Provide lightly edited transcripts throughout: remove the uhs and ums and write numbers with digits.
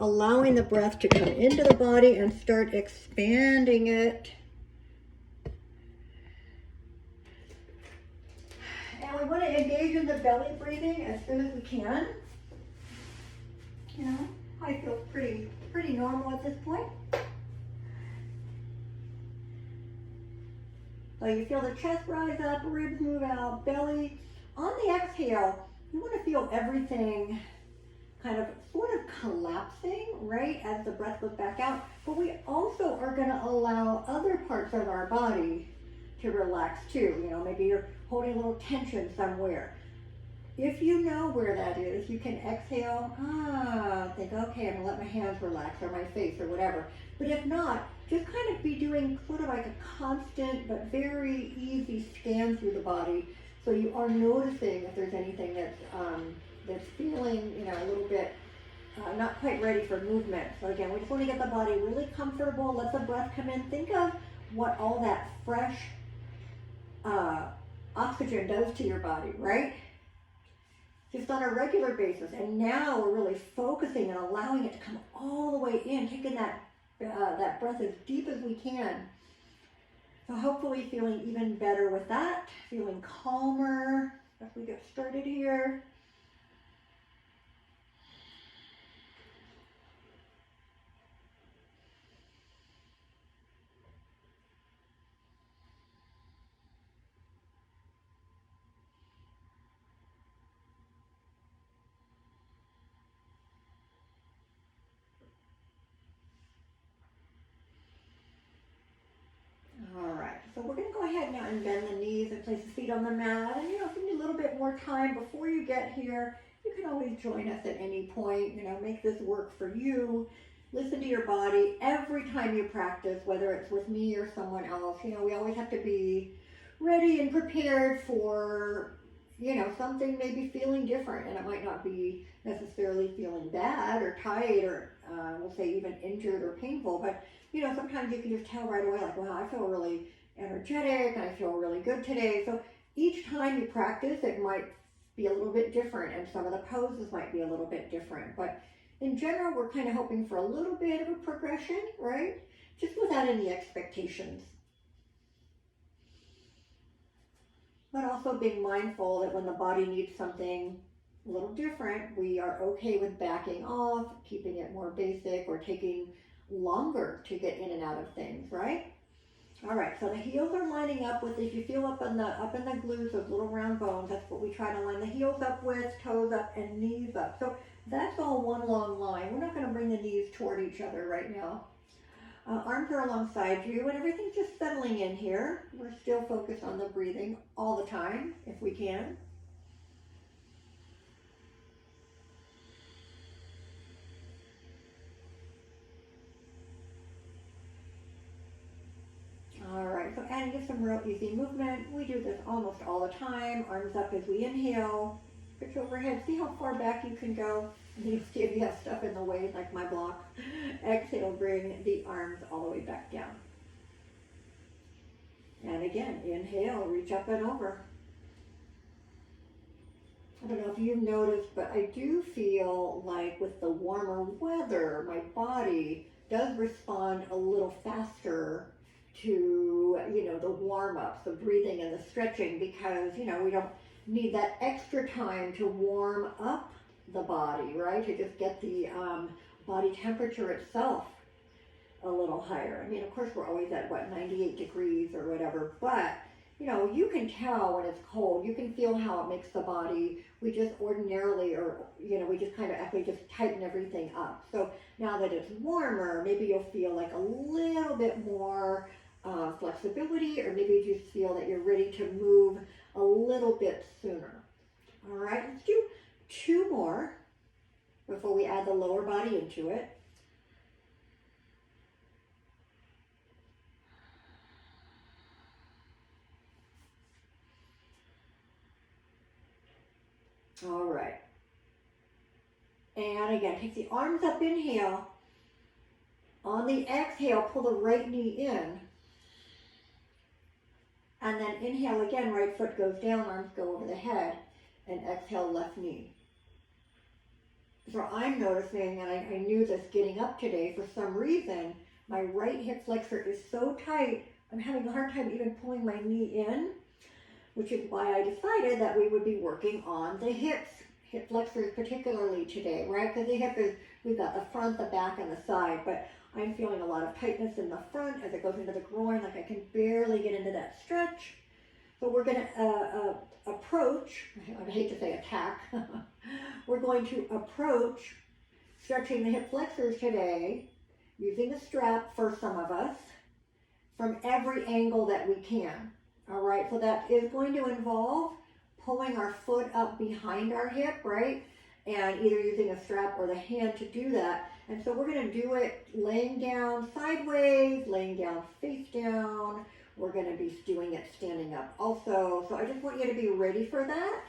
allowing the breath to come into the body and start expanding it. And we want to engage in the belly breathing as soon as we can. You know, I feel pretty normal at this point. So you feel the chest rise up, ribs move out, belly. On the exhale, you want to feel everything kind of sort of collapsing, right, as the breath goes back out. But we also are going to allow other parts of our body to relax too. You know, maybe you're holding a little tension somewhere. If you know where that is, you can exhale, think, okay, I'm gonna let my hands relax, or my face, or whatever. But if not, just kind of be doing sort of like a constant but very easy scan through the body, so you are noticing if there's anything that's feeling, you know, a little bit not quite ready for movement. So again, we just want to get the body really comfortable, let the breath come in. Think of what all that fresh oxygen does to your body, right? Just on a regular basis. And now we're really focusing and allowing it to come all the way in, taking that breath as deep as we can. So hopefully feeling even better with that, feeling calmer as we get started here. So we're going to go ahead now and bend the knees and place the feet on the mat. And, you know, if you need a little bit more time before you get here, you can always join us at any point. You know, make this work for you. Listen to your body every time you practice, whether it's with me or someone else. You know, we always have to be ready and prepared for, you know, something maybe feeling different. And it might not be necessarily feeling bad or tight or, we'll say, even injured or painful. But, you know, sometimes you can just tell right away, like, wow, I feel really energetic and I feel really good today. So each time you practice, it might be a little bit different, and some of the poses might be a little bit different. But in general, we're kind of hoping for a little bit of a progression, right? Just without any expectations. But also being mindful that when the body needs something a little different, we are okay with backing off, keeping it more basic, or taking longer to get in and out of things, right? All right, so the heels are lining up with, if you feel up in the glutes, those little round bones, that's what we try to line the heels up with, toes up and knees up. So that's all one long line. We're not going to bring the knees toward each other right now. Arms are alongside you, and everything's just settling in here. We're still focused on the breathing all the time, if we can. All right, so adding just some real easy movement. We do this almost all the time. Arms up as we inhale. Pitch overhead. See how far back you can go. You see if you have stuff in the way, like my block. Exhale, bring the arms all the way back down. And again, inhale, reach up and over. I don't know if you've noticed, but I do feel like with the warmer weather, my body does respond a little faster to, you know, the warm-ups, the breathing and the stretching, because, you know, we don't need that extra time to warm up the body, right? To just get the body temperature itself a little higher. I mean, of course, we're always at, 98 degrees or whatever, but, you know, you can tell when it's cold. You can feel how it makes the body. We just ordinarily, or, you know, we just kind of actually just tighten everything up. So now that it's warmer, maybe you'll feel like a little bit more flexibility, or maybe you just feel that you're ready to move a little bit sooner. All right, let's do 2 more before we add the lower body into it. All right. And again, take the arms up, inhale. On the exhale, pull the right knee in. And then inhale again, right foot goes down, arms go over the head. And exhale, left knee. So I'm noticing, and I knew this getting up today, for some reason, my right hip flexor is so tight, I'm having a hard time even pulling my knee in, which is why I decided that we would be working on the hips, hip flexors particularly today, right? Because the hip is, we've got the front, the back, and the side, but I'm feeling a lot of tightness in the front as it goes into the groin, like I can barely get into that stretch. So we're going to approach, I hate to say attack, we're going to approach stretching the hip flexors today using a strap for some of us from every angle that we can. All right, so that is going to involve pulling our foot up behind our hip, right? And either using a strap or the hand to do that. And so we're going to do it laying down sideways, laying down face down. We're going to be doing it standing up also. So I just want you to be ready for that.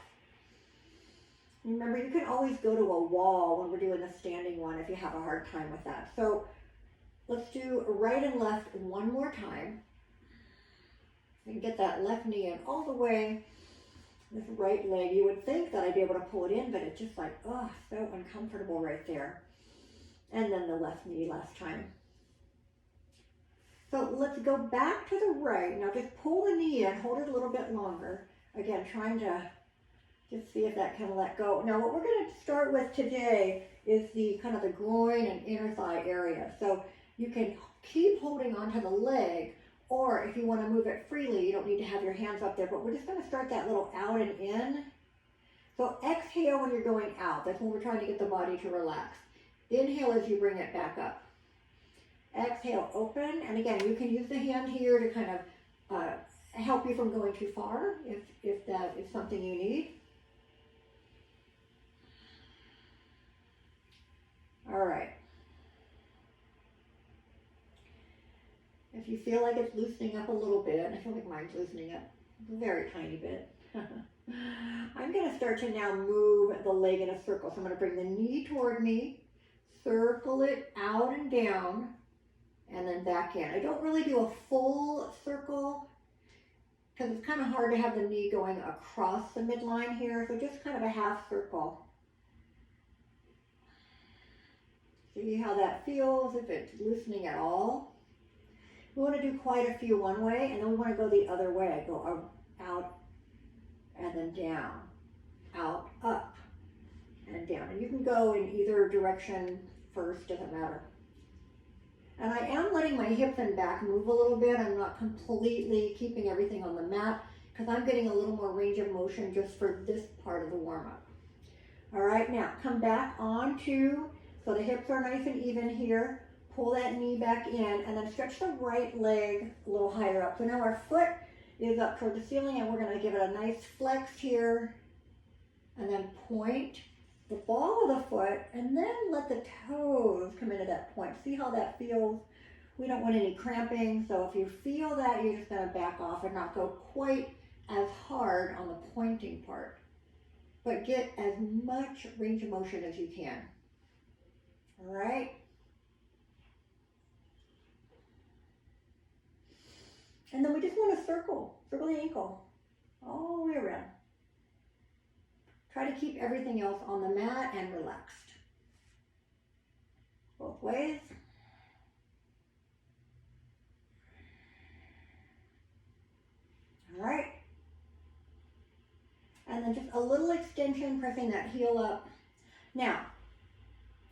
Remember, you can always go to a wall when we're doing the standing one if you have a hard time with that. So let's do right and left one more time. And get that left knee in all the way. This right leg, you would think that I'd be able to pull it in, but it's just like, oh, so uncomfortable right there. And then the left knee last time. So let's go back to the right. Now just pull the knee in, hold it a little bit longer. Again, trying to just see if that can let go. Now what we're going to start with today is the kind of the groin and inner thigh area. So you can keep holding onto the leg, or if you want to move it freely, you don't need to have your hands up there, but we're just going to start that little out and in. So exhale when you're going out. That's when we're trying to get the body to relax. Inhale as you bring it back up. Exhale, open. And again, you can use the hand here to kind of help you from going too far if that is something you need. All right. If you feel like it's loosening up a little bit, I feel like mine's loosening up a very tiny bit. I'm going to start to now move the leg in a circle. So I'm going to bring the knee toward me, circle it out and down, and then back in. I don't really do a full circle because it's kind of hard to have the knee going across the midline here. So just kind of a half circle. See how that feels, if it's loosening at all. We want to do quite a few one way, and then we want to go the other way. Go out and then down, out, up, and down. And you can go in either direction first, doesn't matter. And I am letting my hips and back move a little bit. I'm not completely keeping everything on the mat because I'm getting a little more range of motion just for this part of the warm-up. All right, now come back onto, so the hips are nice and even here. Pull that knee back in and then stretch the right leg a little higher up. So now our foot is up toward the ceiling and we're going to give it a nice flex here and then point the ball of the foot and then let the toes come into that point. See how that feels? We don't want any cramping, so if you feel that, you're just going to back off and not go quite as hard on the pointing part, but get as much range of motion as you can. All right? And then we just want to circle the ankle all the way around. Try to keep everything else on the mat and relaxed. Both ways. All right. And then just a little extension, pressing that heel up. Now,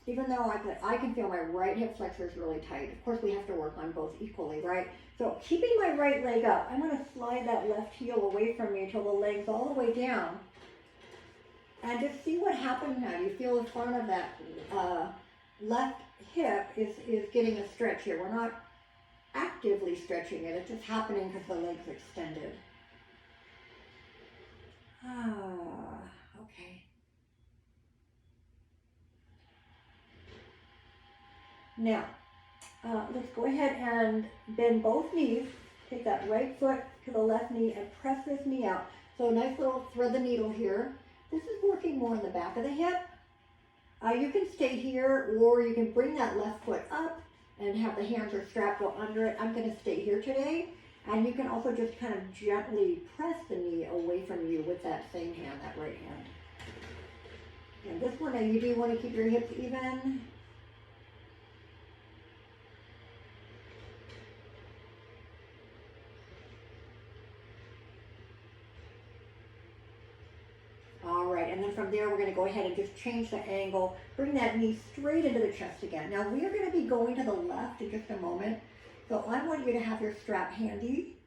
even though I can feel my right hip flexor is really tight, of course we have to work on both equally, right? So keeping my right leg up, I'm going to slide that left heel away from me till the leg's all the way down. And just see what happens now. You feel the front of that left hip is getting a stretch here. We're not actively stretching it. It's just happening because the leg's extended. Okay. Now, let's go ahead and bend both knees. Take that right foot to the left knee and press this knee out. So a nice little thread the needle here. This is working more in the back of the hip. You can stay here, or you can bring that left foot up and have the hands or strap go under it. I'm going to stay here today. And you can also just kind of gently press the knee away from you with that same hand, that right hand. And this one, you do want to keep your hips even. All right, and then from there, we're going to go ahead and just change the angle, bring that knee straight into the chest again. Now, we are going to be going to the left in just a moment, so I want you to have your strap handy.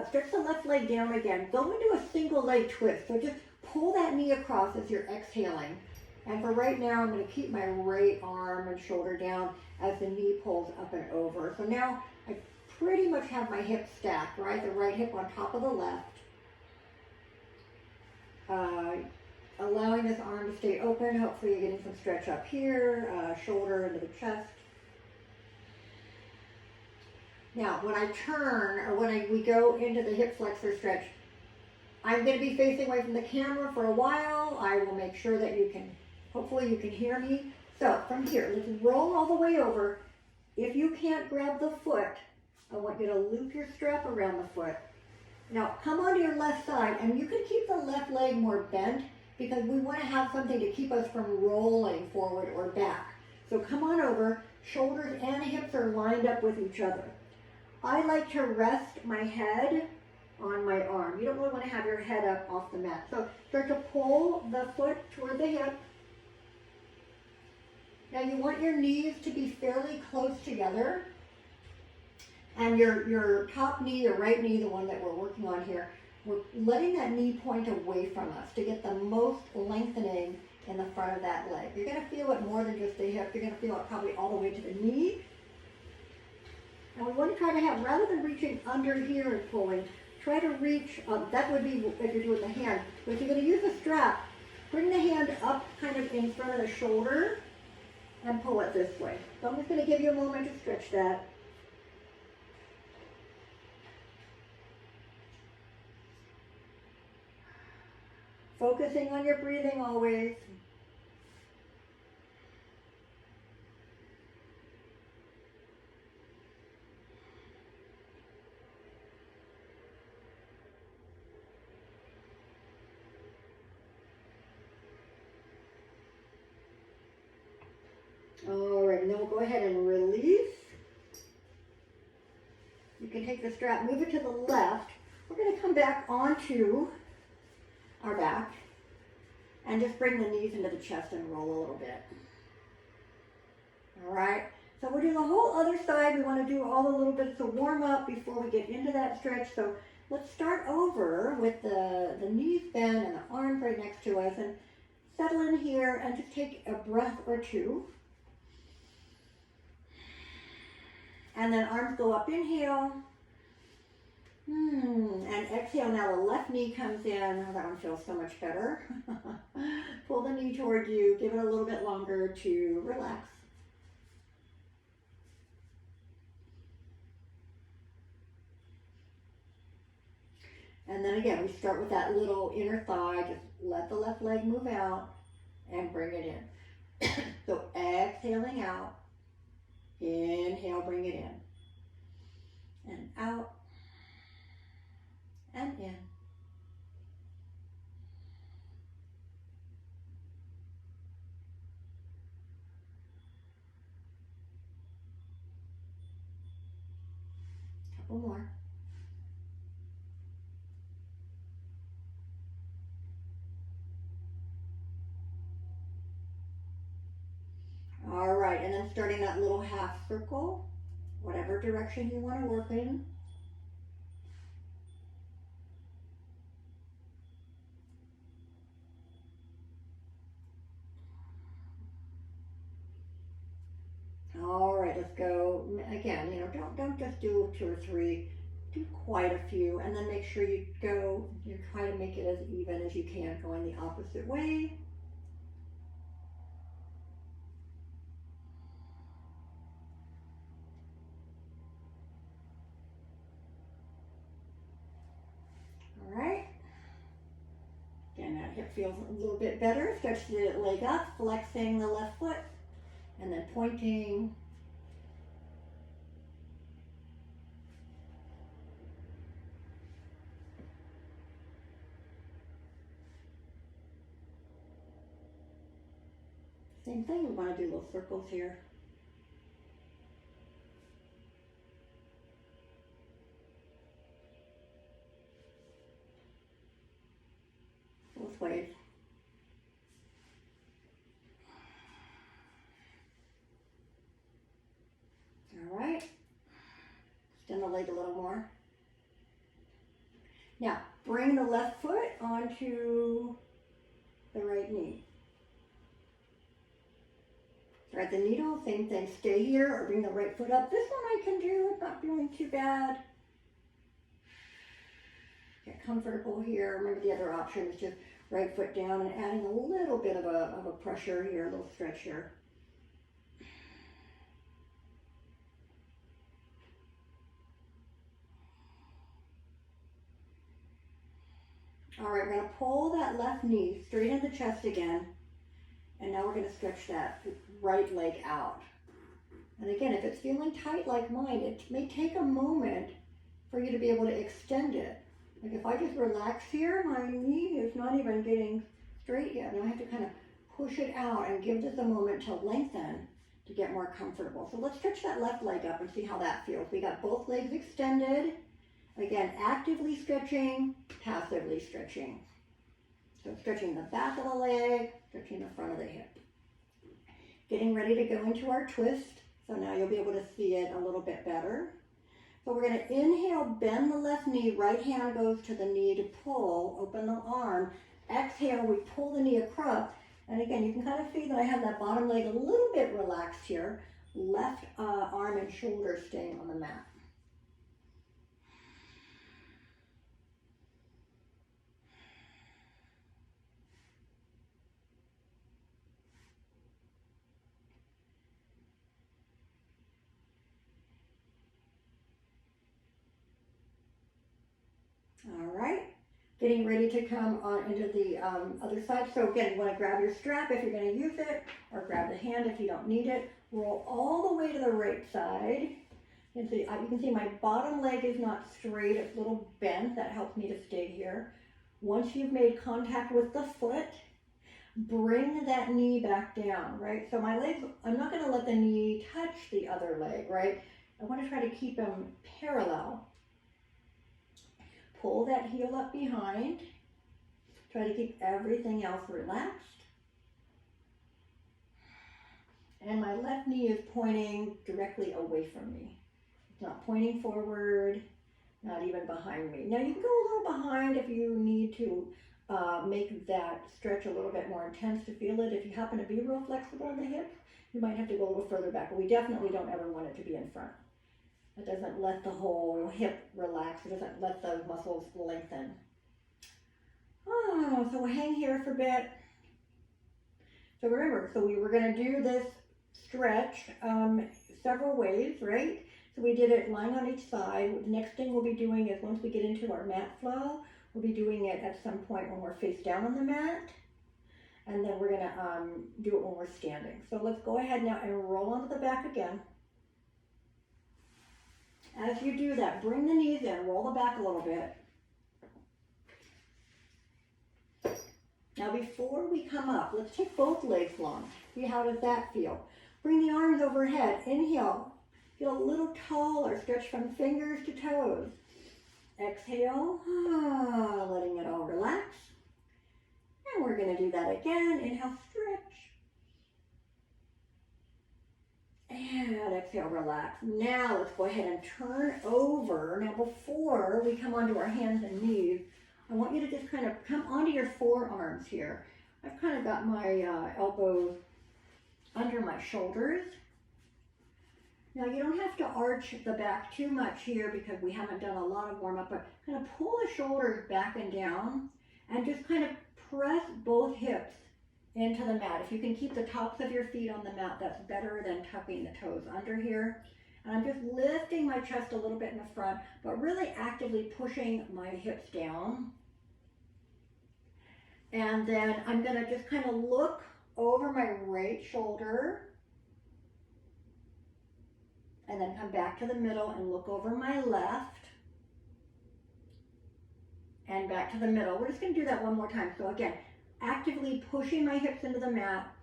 Stretch the left leg down again. Go into a single leg twist, so just pull that knee across as you're exhaling. And for right now, I'm going to keep my right arm and shoulder down as the knee pulls up and over. So now I pretty much have my hips stacked, right? The right hip on top of the left. Allowing this arm to stay open. Hopefully you're getting some stretch up here, shoulder into the chest. Now, when I turn, or when we go into the hip flexor stretch, I'm going to be facing away from the camera for a while. I will make sure that hopefully you can hear me. So, from here, let's roll all the way over. If you can't grab the foot, I want you to loop your strap around the foot. Now, come onto your left side, and you can keep the left leg more bent because we want to have something to keep us from rolling forward or back. So come on over. Shoulders and hips are lined up with each other. I like to rest my head on my arm. You don't really want to have your head up off the mat. So start to pull the foot toward the hip. Now you want your knees to be fairly close together. And your top knee, your right knee, the one that we're working on here, we're letting that knee point away from us to get the most lengthening in the front of that leg. You're going to feel it more than just the hip. You're going to feel it probably all the way to the knee. And we want to try to have, rather than reaching under here and pulling, try to reach, that would be if you're doing the hand. But if you're going to use a strap, bring the hand up kind of in front of the shoulder and pull it this way. So I'm just going to give you a moment to stretch that. Focusing on your breathing always. All right, and then we'll go ahead and release. You can take the strap, move it to the left. We're going to come back onto our back and just bring the knees into the chest and roll a little bit. All right, so we'll do the whole other side. We want to do all the little bits to warm up before we get into that stretch. So let's start over with the knees bent and the arms right next to us, and settle in here and just take a breath or two. And then arms go up, inhale. And exhale. Now the left knee comes in. Oh, that one feels so much better. Pull the knee toward you. Give it a little bit longer to relax. And then again, we start with that little inner thigh. Just let the left leg move out and bring it in. So exhaling out. Inhale, bring it in. And out. And in. Couple more. All right, and then starting that little half circle, whatever direction you want to work in. All right, let's go again. Don't just do 2 or 3, do quite a few, and then make sure you try to make it as even as you can, going the opposite way. All right. Again, that hip feels a little bit better. Stretch the leg up, flexing the left foot, and then pointing. Same thing, we want to do little circles here. Both ways. All right. Extend the leg a little more. Now, bring the left foot onto the right knee. Thread the needle, same thing, stay here or bring the right foot up. This one I can do, I'm not feeling too bad. Get comfortable here. Remember the other option is just right foot down and adding a little bit of a pressure here, a little stretch here. All right, we're gonna pull that left knee straight into the chest again. And now we're gonna stretch that right leg out. And again, if it's feeling tight like mine, it may take a moment for you to be able to extend it. Like if I just relax here, my knee is not even getting straight yet. And I have to kind of push it out and give this a moment to lengthen to get more comfortable. So let's stretch that left leg up and see how that feels. We got both legs extended. Again, actively stretching, passively stretching. So stretching the back of the leg, stretching the front of the hip. Getting ready to go into our twist. So now you'll be able to see it a little bit better. So we're going to inhale, bend the left knee, right hand goes to the knee to pull, open the arm. Exhale, we pull the knee across. And again, you can kind of see that I have that bottom leg a little bit relaxed here. Left arm and shoulder staying on the mat. All right, getting ready to come on into the other side. So again, you want to grab your strap if you're going to use it, or grab the hand if you don't need it. Roll all the way to the right side. And so you can see my bottom leg is not straight, it's a little bent. That helps me to stay here. Once you've made contact with the foot, bring that knee back down, right? So my legs, I'm not going to let the knee touch the other leg, right? I want to try to keep them parallel. Pull that heel up behind. Try to keep everything else relaxed. And my left knee is pointing directly away from me. It's not pointing forward, not even behind me. Now you can go a little behind if you need to make that stretch a little bit more intense to feel it. If you happen to be real flexible in the hip, you might have to go a little further back, but we definitely don't ever want it to be in front. It doesn't let the whole hip relax. It doesn't let the muscles lengthen. Oh, so we'll hang here for a bit. So remember, so we were going to do this stretch several ways, right? So we did it lying on each side. The next thing we'll be doing is once we get into our mat flow, we'll be doing it at some point when we're face down on the mat. And then we're going to do it when we're standing. So let's go ahead now and roll onto the back again. As you do that, bring the knees in, roll the back a little bit. Now before we come up, let's take both legs long. See, how does that feel? Bring the arms overhead, inhale. Feel a little taller, stretch from fingers to toes. Exhale, letting it all relax. And we're gonna do that again. Inhale, stretch. And exhale, relax. Now let's go ahead and turn over. Now before we come onto our hands and knees, I want you to just kind of come onto your forearms here. I've kind of got my elbows under my shoulders. Now you don't have to arch the back too much here because we haven't done a lot of warm up, but kind of pull the shoulders back and down and just kind of press both hips into the mat. If you can keep the tops of your feet on the mat, that's better than tucking the toes under here. And I'm just lifting my chest a little bit in the front, but really actively pushing my hips down. And then I'm gonna just kind of look over my right shoulder and then come back to the middle and look over my left and back to the middle. We're just gonna do that one more time. So again, actively pushing my hips into the mat,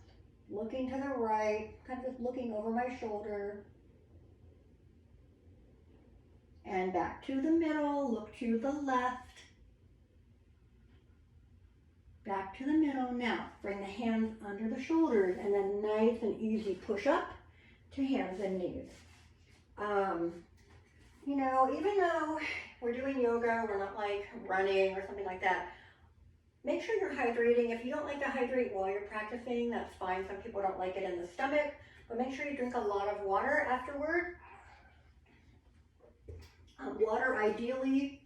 looking to the right, kind of just looking over my shoulder. And back to the middle, look to the left. Back to the middle. Now, bring the hands under the shoulders and then nice and easy push up to hands and knees. You know, even though we're doing yoga, we're not like running or something like that, make sure you're hydrating. If you don't like to hydrate while you're practicing, that's fine. Some people don't like it in the stomach, but make sure you drink a lot of water afterward. Water, ideally,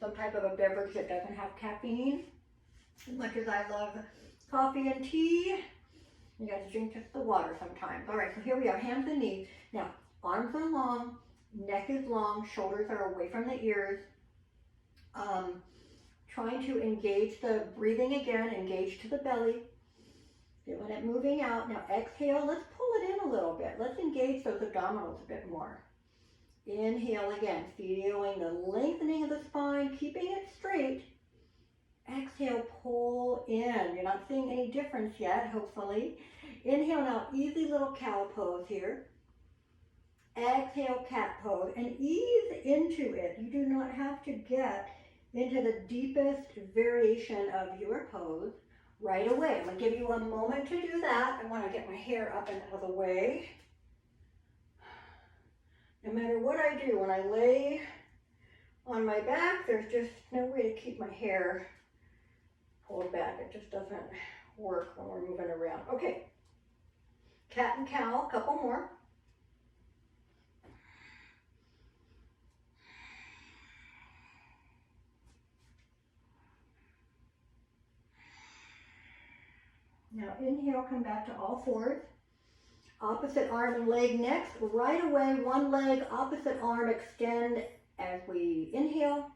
some type of a beverage that doesn't have caffeine. As much as I love coffee and tea, you got to drink just the water sometimes. All right, so here we are, hands and knees. Now, arms are long, neck is long, shoulders are away from the ears. Trying to engage the breathing again, engage to the belly. Feeling it moving out. Now exhale, let's pull it in a little bit. Let's engage those abdominals a bit more. Inhale again, feeling the lengthening of the spine, keeping it straight. Exhale, pull in. You're not seeing any difference yet, hopefully. Inhale now, easy little cow pose here. Exhale, cat pose, and ease into it. You do not have to get into the deepest variation of your pose right away. I'm going to give you a moment to do that. I want to get my hair up and out of the way. No matter what I do, when I lay on my back, there's just no way to keep my hair pulled back. It just doesn't work when we're moving around. Okay, cat and cow, a couple more. Now inhale, come back to all fours. Opposite arm and leg next. Right away, one leg, opposite arm, extend as we inhale.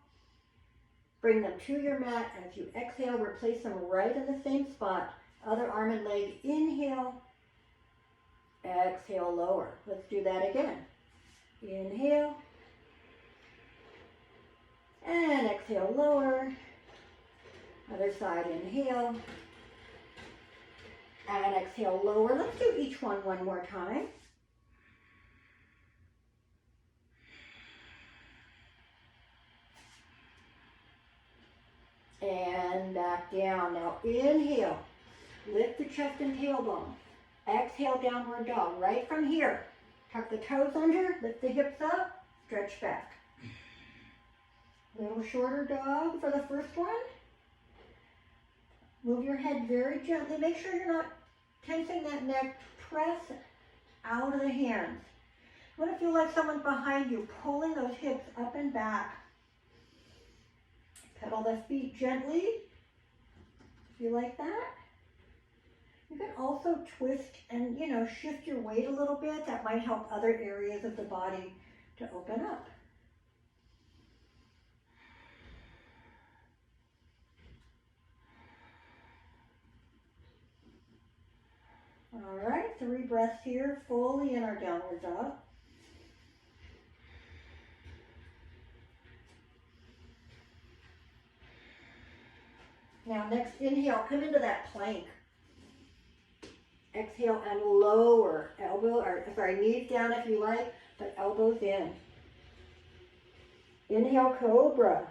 Bring them to your mat. As you exhale, replace them right in the same spot. Other arm and leg, inhale. Exhale, lower. Let's do that again. Inhale. And exhale, lower. Other side, inhale. And exhale, lower. Let's do each one more time. And back down. Now inhale. Lift the chest and tailbone. Exhale, downward dog. Right from here. Tuck the toes under. Lift the hips up. Stretch back. Little shorter dog for the first one. Move your head very gently. Make sure you're not tensing that neck. Press out of the hands. You want to feel like someone's behind you, pulling those hips up and back. Pedal the feet gently. If you like that. You can also twist and, shift your weight a little bit. That might help other areas of the body to open up. All right, 3 breaths here, fully in our downward dog. Now next inhale, come into that plank. Exhale and lower, knees down if you like, but elbows in. Inhale, cobra.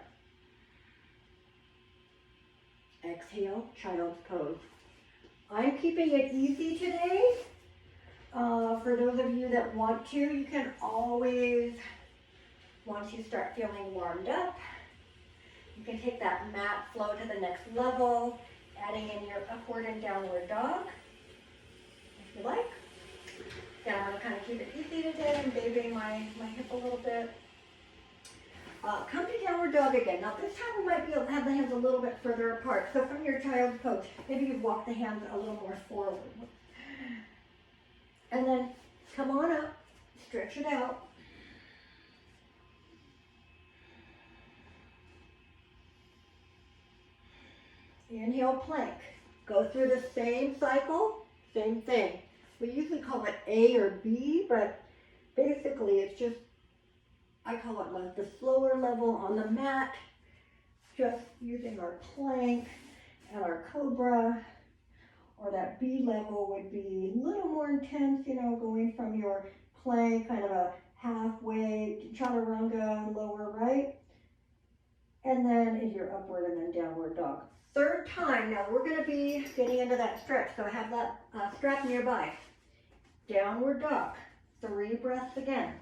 Exhale, child's pose. I'm keeping it easy today. For those of you that want to, you can always, once you start feeling warmed up, you can take that mat flow to the next level, adding in your upward and downward dog, if you like. Again, I'm going to kind of keep it easy today. I'm babying my hip a little bit. Come to downward dog again. Now this time we might be able to have the hands a little bit further apart. So from your child's pose, maybe you walk the hands a little more forward. And then come on up, stretch it out. Inhale, plank. Go through the same cycle, same thing. We usually call it A or B, but basically it's just, I call it like the slower level on the mat, just using our plank and our cobra, or that B level would be a little more intense, you know, going from your plank, kind of a halfway chaturanga, lower right, and then into your upward and then downward dog. Third time, now we're gonna be getting into that stretch, so I have that strap nearby. Downward dog, 3 breaths again.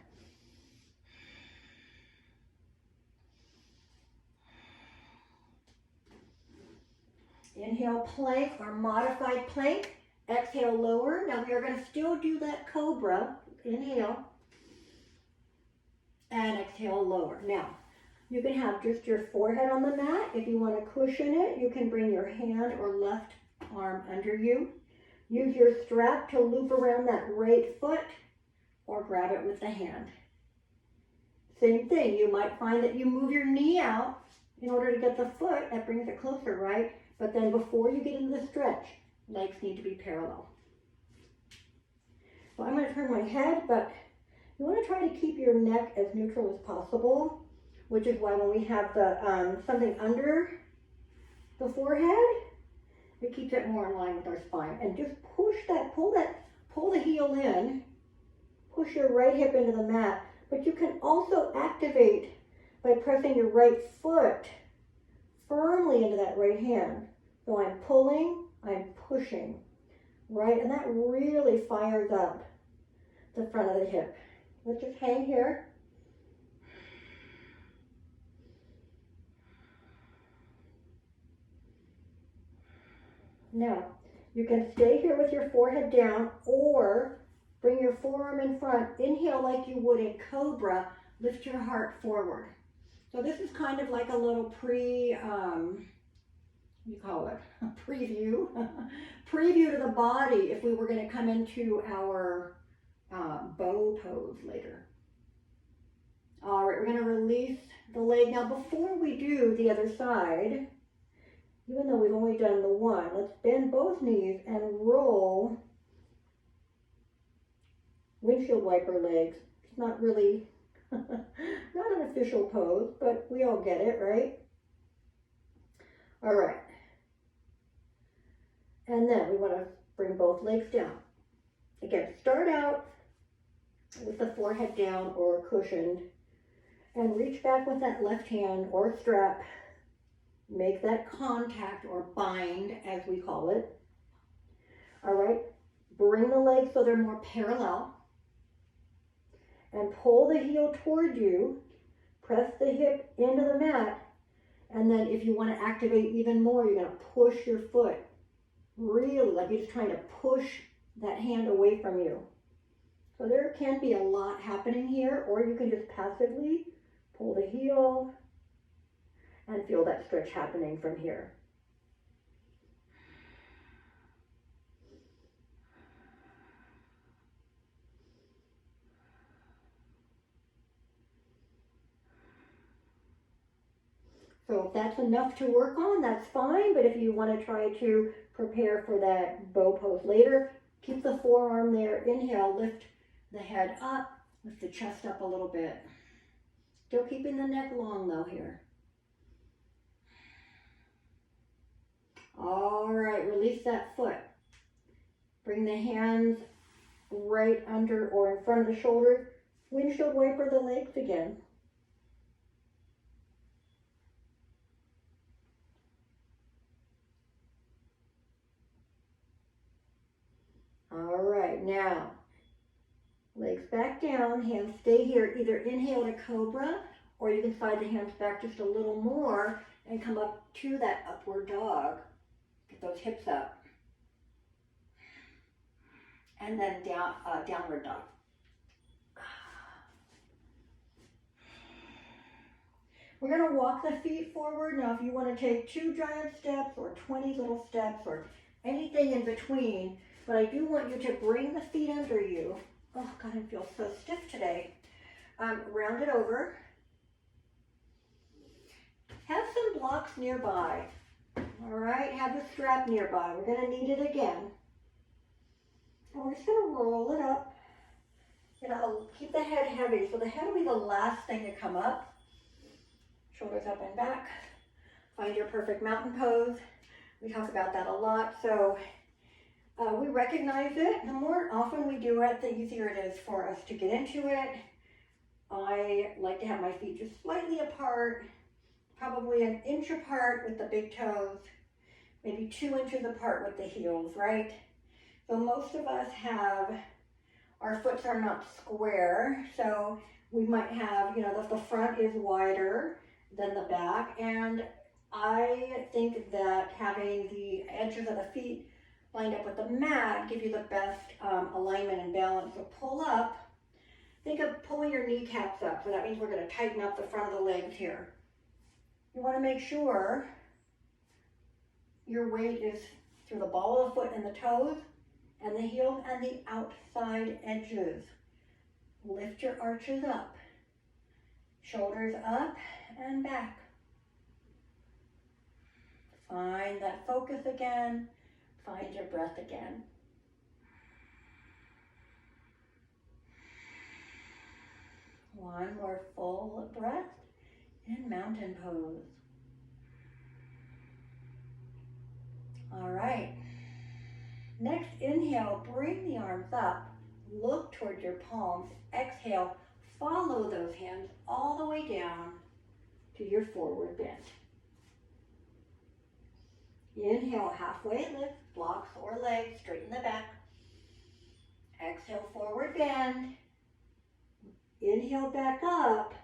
Inhale, plank or modified plank. Exhale, lower. Now we are going to still do that cobra. Inhale. And exhale, lower. Now, you can have just your forehead on the mat. If you want to cushion it, you can bring your hand or left arm under you. Use your strap to loop around that right foot or grab it with the hand. Same thing. You might find that you move your knee out in order to get the foot. That brings it closer, right? But then before you get into the stretch, legs need to be parallel. So I'm going to turn my head, but you want to try to keep your neck as neutral as possible, which is why when we have the something under the forehead, it keeps it more in line with our spine. And just pull the heel in, push your right hip into the mat, but you can also activate by pressing your right foot firmly into that right hand. So I'm pulling, I'm pushing, right? And that really fires up the front of the hip. Let's just hang here. Now, you can stay here with your forehead down or bring your forearm in front. Inhale like you would in cobra. Lift your heart forward. So this is kind of like a little preview to the body if we were going to come into our bow pose later. All right, we're going to release the leg. Now before we do the other side, even though we've only done the one, let's bend both knees and roll windshield wiper legs. It's not really not an official pose, but we all get it, right? All right. And then we want to bring both legs down. Again, start out with the forehead down or cushioned and reach back with that left hand or strap. Make that contact or bind, as we call it. All right. Bring the legs so they're more parallel. And pull the heel toward you. Press the hip into the mat. And then if you want to activate even more, you're going to push your foot. Really, like you're just trying to push that hand away from you. So there can be a lot happening here, or you can just passively pull the heel and feel that stretch happening from here. So if that's enough to work on, that's fine. But if you want to try to prepare for that bow pose later, keep the forearm there. Inhale, lift the head up, lift the chest up a little bit. Still keeping the neck long though here. All right, release that foot. Bring the hands right under or in front of the shoulders. Windshield wiper the legs again. All right, now, legs back down, hands stay here. Either inhale to cobra, or you can slide the hands back just a little more and come up to that upward dog. Get those hips up. And then down, downward dog. We're going to walk the feet forward. Now, if you want to take 2 giant steps or 20 little steps or anything in between, but I do want you to bring the feet under you. Oh, God, I feel so stiff today. Round it over. Have some blocks nearby. All right, have the strap nearby. We're going to need it again. And we're just going to roll it up. You know, keep the head heavy. So the head will be the last thing to come up. Shoulders up and back. Find your perfect mountain pose. We talk about that a lot. So We recognize it. The more often we do it, the easier it is for us to get into it. I like to have my feet just slightly apart, probably an inch apart with the big toes, maybe 2 inches apart with the heels, right? So most of us have, our foots are not square, so we might have, the front is wider than the back, and I think that having the edges of the feet lined up with the mat give you the best alignment and balance. So pull up. Think of pulling your kneecaps up. So that means we're going to tighten up the front of the legs here. You want to make sure your weight is through the ball of the foot and the toes and the heels and the outside edges. Lift your arches up. Shoulders up and back. Find that focus again. Find your breath again. One more full breath in mountain pose. All right. Next, inhale, bring the arms up. Look toward your palms. Exhale, follow those hands all the way down to your forward bend. Inhale, halfway lift, blocks or legs, straighten the back. Exhale, forward bend. Inhale, back up.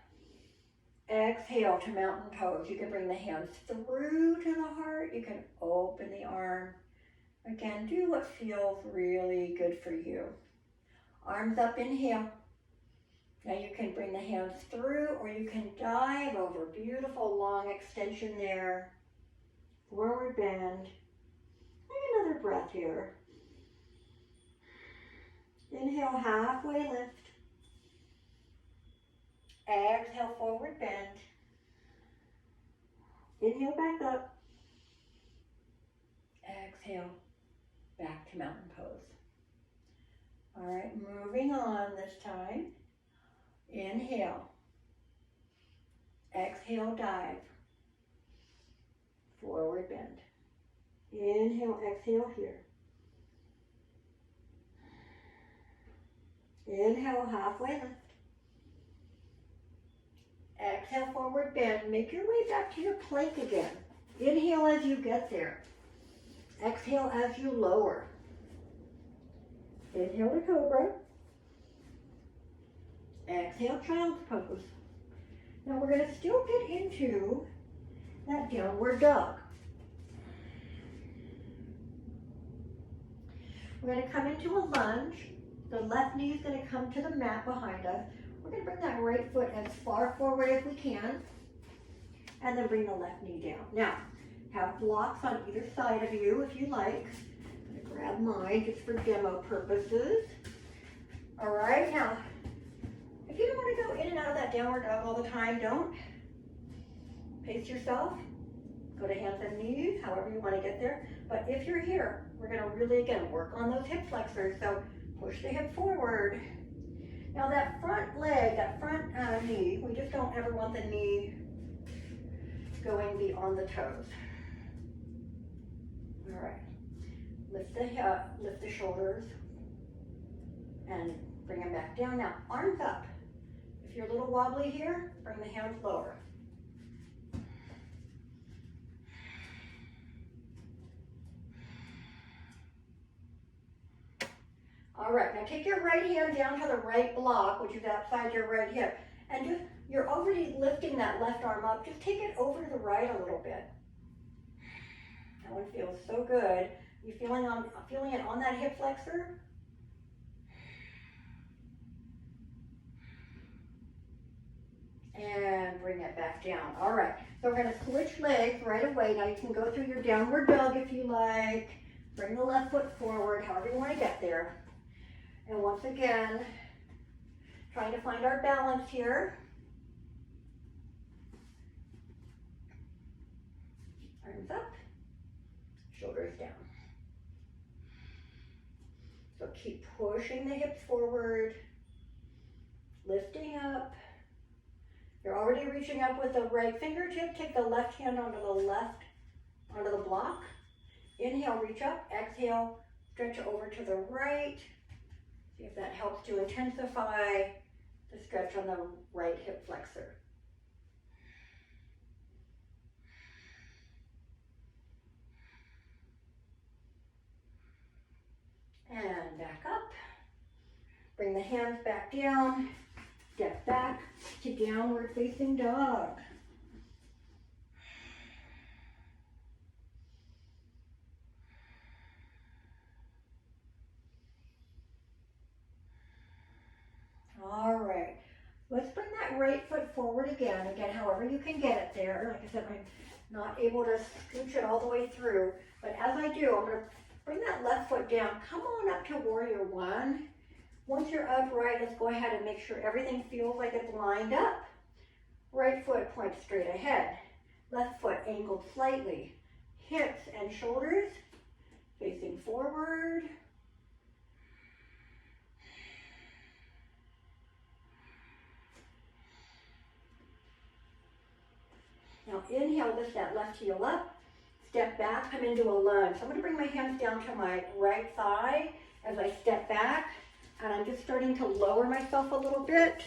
Exhale to mountain pose. You can bring the hands through to the heart. You can open the arm. Again, do what feels really good for you. Arms up, inhale. Now you can bring the hands through or you can dive over. Beautiful long extension there. Forward bend. Take another breath here. Inhale, halfway lift. Exhale, forward bend. Inhale, back up. Exhale, back to mountain pose. All right, moving on this time. Inhale. Exhale, dive. Forward bend. Inhale, exhale here. Inhale, halfway lift. Exhale, forward bend. Make your way back to your plank again. Inhale as you get there. Exhale as you lower. Inhale to cobra. Exhale, child's pose. Now we're going to still get into that downward dog. We're going to come into a lunge. The left knee is going to come to the mat behind us. We're going to bring that right foot as far forward as we can, and then bring the left knee down. Now, have blocks on either side of you if you like. I'm going to grab mine just for demo purposes. All right, now, if you don't want to go in and out of that downward dog all the time, don't. Pace yourself. Go to hands and knees, however you want to get there. But if you're here, we're going to really, again, work on those hip flexors. So push the hip forward. Now that front leg, that front knee, we just don't ever want the knee going beyond the toes. All right. Lift the hip, lift the shoulders, and bring them back down. Now, arms up. If you're a little wobbly here, bring the hands lower. All right, now take your right hand down to the right block, which is outside your right hip, and just, you're already lifting that left arm up. Just take it over to the right a little bit. That one feels so good. You feeling it on that hip flexor? And bring it back down. All right, so we're going to switch legs right away. Now you can go through your downward dog if you like. Bring the left foot forward, however you want to get there. And once again, trying to find our balance here. Arms up, shoulders down. So keep pushing the hips forward, lifting up. You're already reaching up with the right fingertip. Take the left hand onto the block. Inhale, reach up. Exhale, Stretch over to the right. See if that helps to intensify the stretch on the right hip flexor. And back up. Bring the hands back down. Step back to downward facing dog. All right. Let's bring that right foot forward again. Again, however you can get it there. Like I said, I'm not able to scooch it all the way through. But as I do, I'm going to bring that left foot down. Come on up to warrior one. Once you're upright, let's go ahead and make sure everything feels like it's lined up. Right foot points straight ahead. Left foot angled slightly. Hips and shoulders facing forward. Now inhale, lift that left heel up. Step back, come into a lunge. So I'm going to bring my hands down to my right thigh as I step back. And I'm just starting to lower myself a little bit.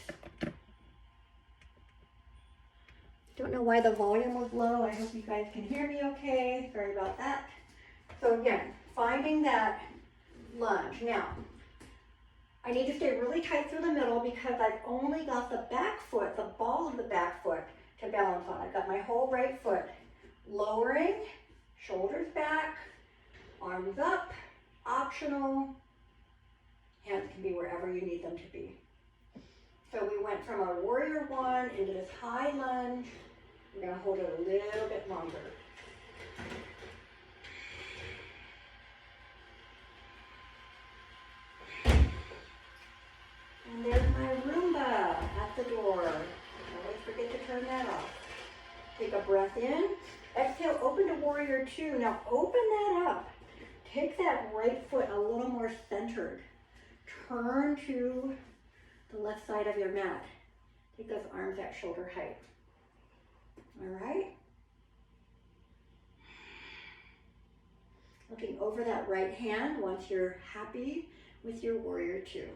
Don't know why the volume was low. I hope you guys can hear me okay. Sorry about that. So again, finding that lunge. Now, I need to stay really tight through the middle because I've only got the back foot, the ball of the back foot to balance on. I've got my whole right foot lowering, shoulders back, arms up, optional. Hands can be wherever you need them to be. So we went from our warrior one into this high lunge. We're going to hold it a little bit longer. And there's my Roomba at the door. Always forget to turn that off. Take a breath in. Exhale, open to warrior two. Now open that up. Take that right foot a little more centered. Turn to the left side of your mat. Take those arms at shoulder height. All right. Looking over that right hand once you're happy with your warrior two.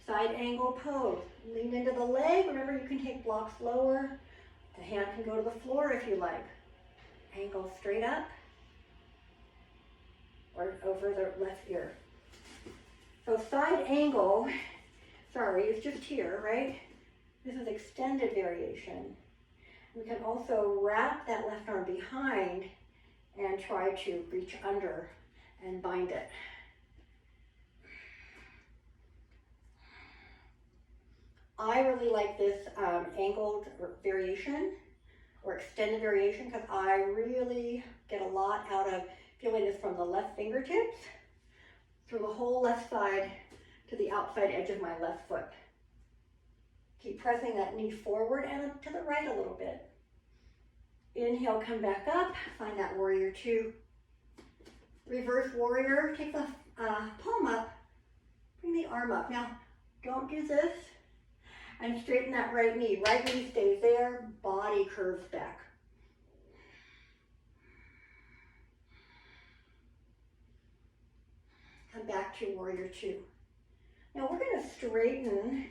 Side angle pose. Lean into the leg. Remember, you can take blocks lower. The hand can go to the floor if you like. Angle straight up or over the left ear. So side angle, sorry, is just here, right? This is extended variation. We can also wrap that left arm behind and try to reach under and bind it. I really like this angled variation or extended variation because I really get a lot out of feeling this from the left fingertips through the whole left side to the outside edge of my left foot. Keep pressing that knee forward and up to the right a little bit. Inhale, come back up, find that warrior two. Reverse warrior, take the palm up, bring the arm up. Now, don't do this. And straighten that right knee. Right knee stays there, body curves back. Come back to warrior two. Now we're going to straighten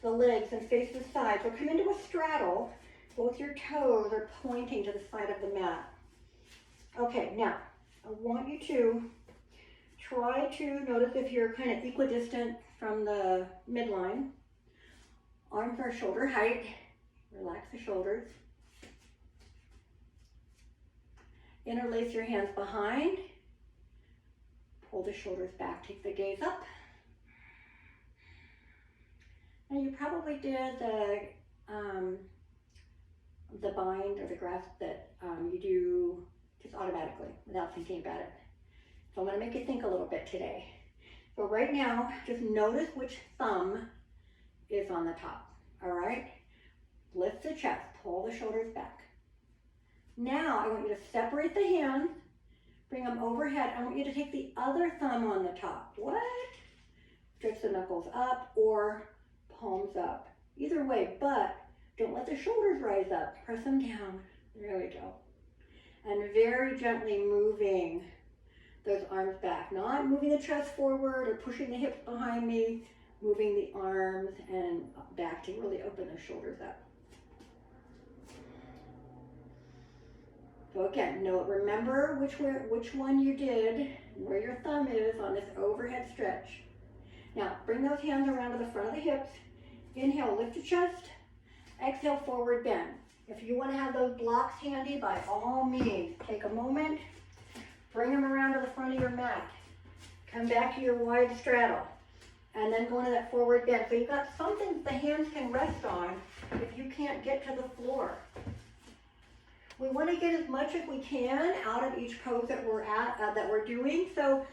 the legs and face the side. So come into a straddle. Both your toes are pointing to the side of the mat. Okay, now I want you to try to notice if you're kind of equidistant from the midline. Arms are shoulder height. Relax the shoulders. Interlace your hands behind. Pull the shoulders back. Take the gaze up. Now you probably did the bind or the grasp that you do just automatically without thinking about it. So I'm going to make you think a little bit today. So right now, just notice which thumb is on the top. All right? Lift the chest, pull the shoulders back. Now I want you to separate the hands, bring them overhead. I want you to take the other thumb on the top. What? Stretch the knuckles up or palms up. Either way, but don't let the shoulders rise up. Press them down. There we go. And very gently moving those arms back. Not moving the chest forward or pushing the hips behind me, moving the arms and back to really open the shoulders up. So again, remember which one you did, where your thumb is on this overhead stretch. Now, bring those hands around to the front of the hips. Inhale, lift your chest. Exhale, forward bend. If you want to have those blocks handy, by all means, take a moment, bring them around to the front of your mat. Come back to your wide straddle, and then go into that forward bend. So you've got something the hands can rest on if you can't get to the floor. We want to get as much as we can out of each pose that we're doing. So,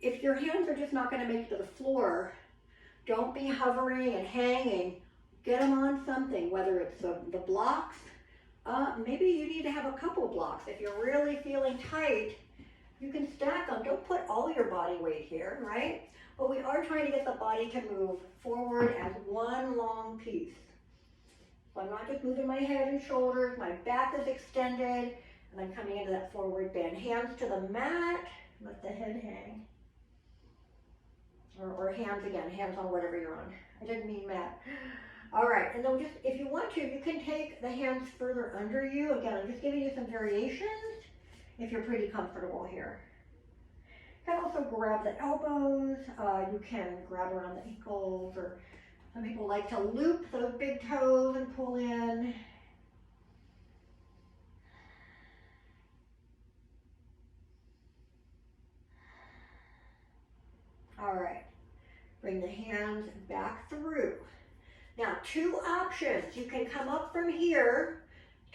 if your hands are just not going to make it to the floor, don't be hovering and hanging. Get them on something, whether it's the blocks. Maybe you need to have a couple blocks. If you're really feeling tight, you can stack them. Don't put all your body weight here, right? But we are trying to get the body to move forward as one long piece. So I'm not just moving my head and shoulders, my back is extended, and I'm coming into that forward bend. Hands to the mat, let the head hang. Or hands again, hands on whatever you're on. I didn't mean mat. All right, and then just, if you want to, you can take the hands further under you. Again, I'm just giving you some variations if you're pretty comfortable here. You can also grab the elbows. You can grab around the ankles, or some people like to loop those big toes and pull in. All right, bring the hands back through. Now, two options. You can come up from here,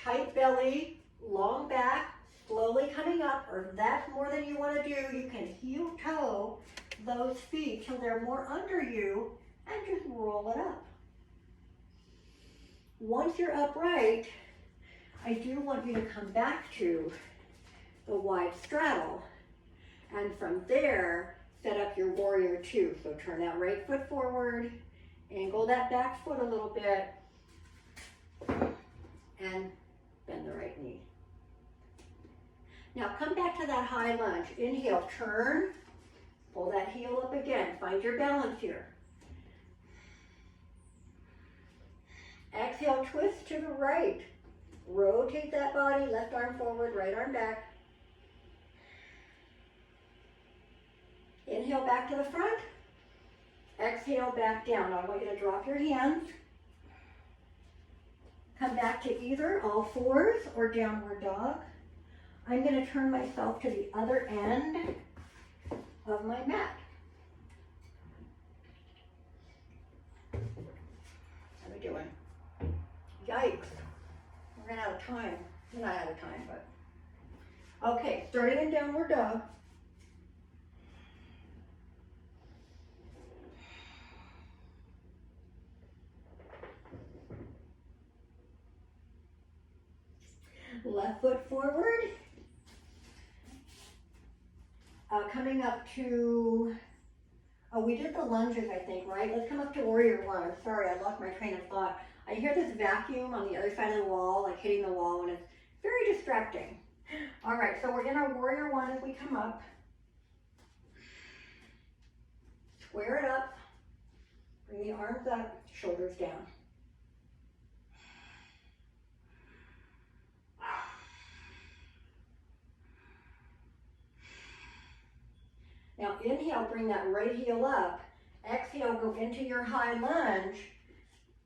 tight belly, long back, slowly coming up, or if that's more than you want to do, you can heel toe those feet till they're more under you and just roll it up. Once you're upright, I do want you to come back to the wide straddle, and from there, set up your warrior two. So turn that right foot forward, angle that back foot a little bit, and bend the right knee. Now come back to that high lunge. Inhale, turn, pull that heel up again. Find your balance here. Exhale, twist to the right. Rotate that body, left arm forward, right arm back. Inhale back to the front. Exhale back down. Now I want you to drop your hands. Come back to either all fours or downward dog. I'm going to turn myself to the other end of my mat. How are we doing? Yikes. We're running out of time. We're not out of time, but. Okay, starting in downward dog. Left foot forward. Coming up to, we did the lunges, I think, right? Let's come up to warrior one. I'm sorry, I lost my train of thought. I hear this vacuum on the other side of the wall, like hitting the wall, and it's very distracting. All right, so we're in our warrior one as we come up. Square it up. Bring the arms up, shoulders down. Now inhale, bring that right heel up. Exhale, go into your high lunge.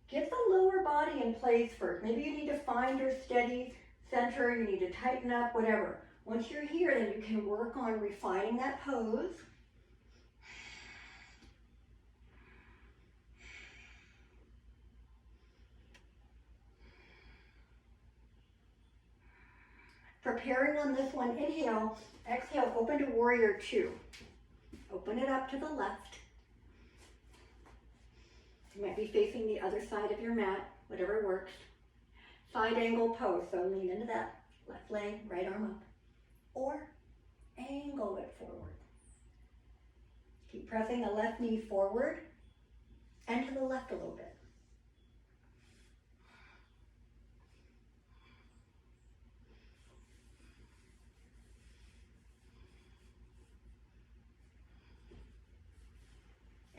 Get the lower body in place first. Maybe you need to find your steady center. You need to tighten up, whatever. Once you're here, then you can work on refining that pose. Preparing on this one, inhale, exhale, open to warrior two. Open it up to the left. You might be facing the other side of your mat, whatever works. Side angle pose, so lean into that left leg, right arm up. Or angle it forward. Keep pressing the left knee forward and to the left a little bit.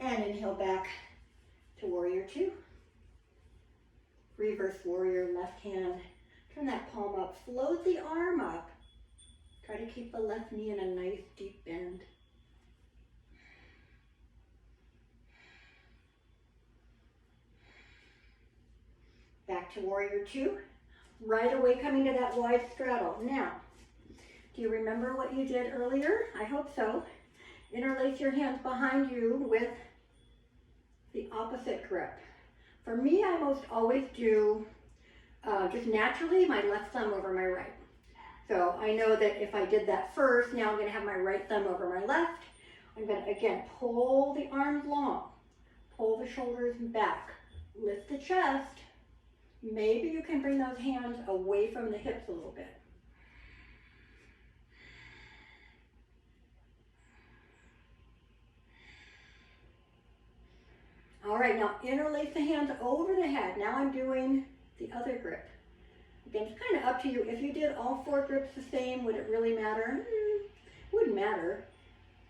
And inhale back to warrior two. Reverse warrior, left hand. Turn that palm up, float the arm up. Try to keep the left knee in a nice deep bend. Back to warrior two. Right away coming to that wide straddle. Now, do you remember what you did earlier? I hope so. Interlace your hands behind you with the opposite grip. For me, I most always do just naturally my left thumb over my right. So I know that if I did that first, now I'm going to have my right thumb over my left. I'm going to, again, pull the arms long, pull the shoulders back, lift the chest. Maybe you can bring those hands away from the hips a little bit. All right, now interlace the hands over the head. Now I'm doing the other grip. Again, it's kind of up to you. If you did all four grips the same, would it really matter? Wouldn't matter.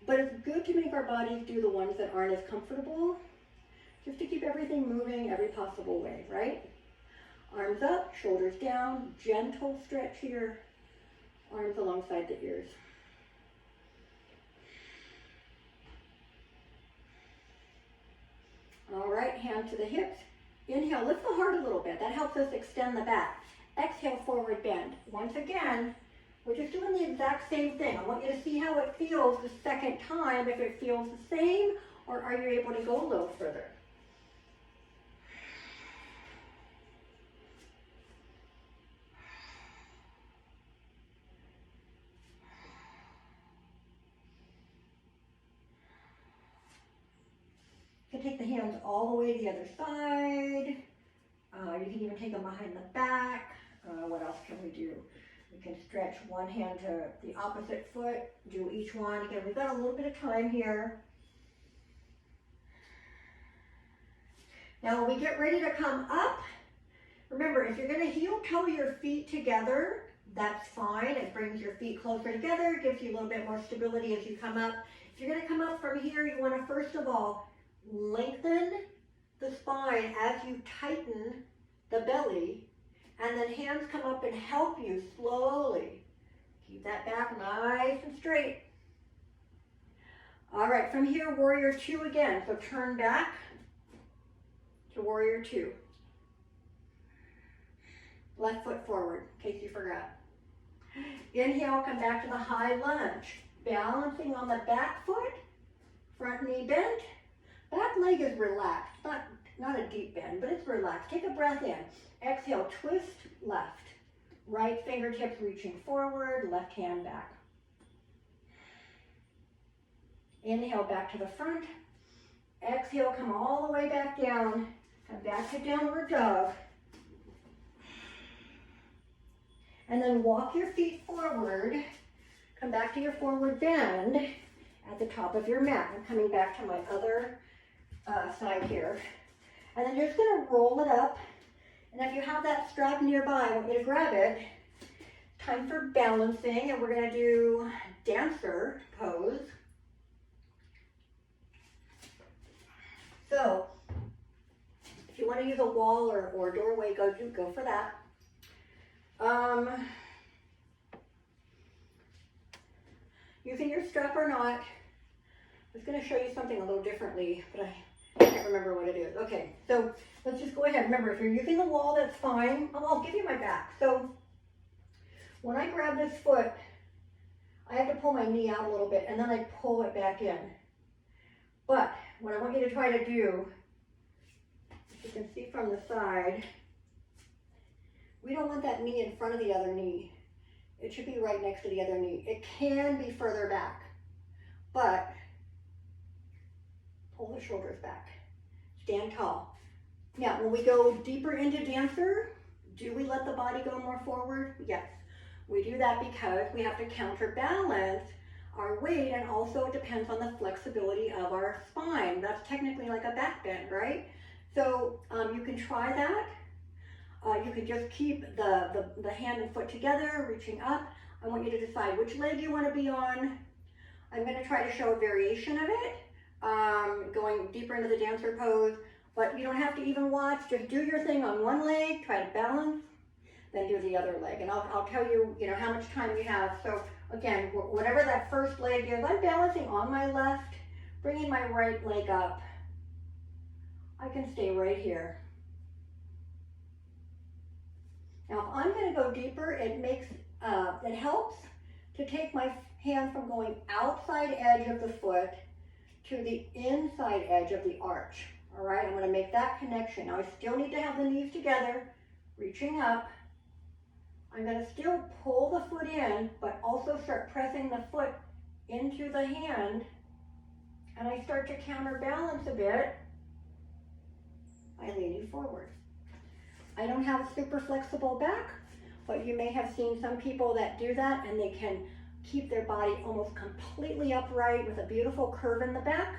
But it's good to make our bodies do the ones that aren't as comfortable, just to keep everything moving every possible way, right? Arms up, shoulders down, gentle stretch here. Arms alongside the ears. All right, hand to the hips. Inhale, lift the heart a little bit. That helps us extend the back. Exhale, forward bend. Once again, we're just doing the exact same thing. I want you to see how it feels the second time, if it feels the same, or are you able to go a little further? You can take the hands all the way to the other side. You can even take them behind the back. What else can we do? We can stretch one hand to the opposite foot, do each one. Again, we've got a little bit of time here. Now when we get ready to come up, remember, if you're going to heel toe your feet together, that's fine. It brings your feet closer together, gives you a little bit more stability as you come up. If you're going to come up from here, you want to first of all lengthen the spine as you tighten the belly, and then hands come up and help you slowly. Keep that back nice and straight. All right, from here, warrior two again. So turn back to warrior two. Left foot forward, in case you forgot. Inhale, come back to the high lunge. Balancing on the back foot, front knee bent. Back leg is relaxed, not a deep bend, but it's relaxed. Take a breath in. Exhale, twist left. Right fingertips reaching forward, left hand back. Inhale, back to the front. Exhale, come all the way back down. Come back to downward dog. And then walk your feet forward. Come back to your forward bend at the top of your mat. I'm coming back to my other side here. And then you're just going to roll it up. And if you have that strap nearby, I want you to grab it. Time for balancing, and we're going to do dancer pose. So, if you want to use a wall or doorway, go for that. Using your strap or not, I was going to show you something a little differently, but I can't remember what it is. Okay, so let's just go ahead. Remember, if you're using the wall, that's fine. I'll give you my back. So when I grab this foot, I have to pull my knee out a little bit, and then I pull it back in. But what I want you to try to do, as you can see from the side, we don't want that knee in front of the other knee. It should be right next to the other knee. It can be further back, but pull the shoulders back. Stand tall. Now, when we go deeper into dancer, do we let the body go more forward? Yes. We do that because we have to counterbalance our weight, and also it depends on the flexibility of our spine. That's technically like a back bend, right? So you can try that. You can just keep the hand and foot together, reaching up. I want you to decide which leg you want to be on. I'm going to try to show a variation of it, going deeper into the dancer pose, but you don't have to even watch. Just do your thing on one leg, try to balance, then do the other leg. And I'll tell you, how much time we have. So again, whatever that first leg is, I'm balancing on my left, bringing my right leg up. I can stay right here. Now, if I'm going to go deeper, it helps to take my hand from going outside edge of the foot to the inside edge of the arch. All right, I'm going to make that connection. Now, I still need to have the knees together, reaching up. I'm going to still pull the foot in, but also start pressing the foot into the hand. And I start to counterbalance a bit by leaning forward. I don't have a super flexible back, but you may have seen some people that do that and they can keep their body almost completely upright with a beautiful curve in the back.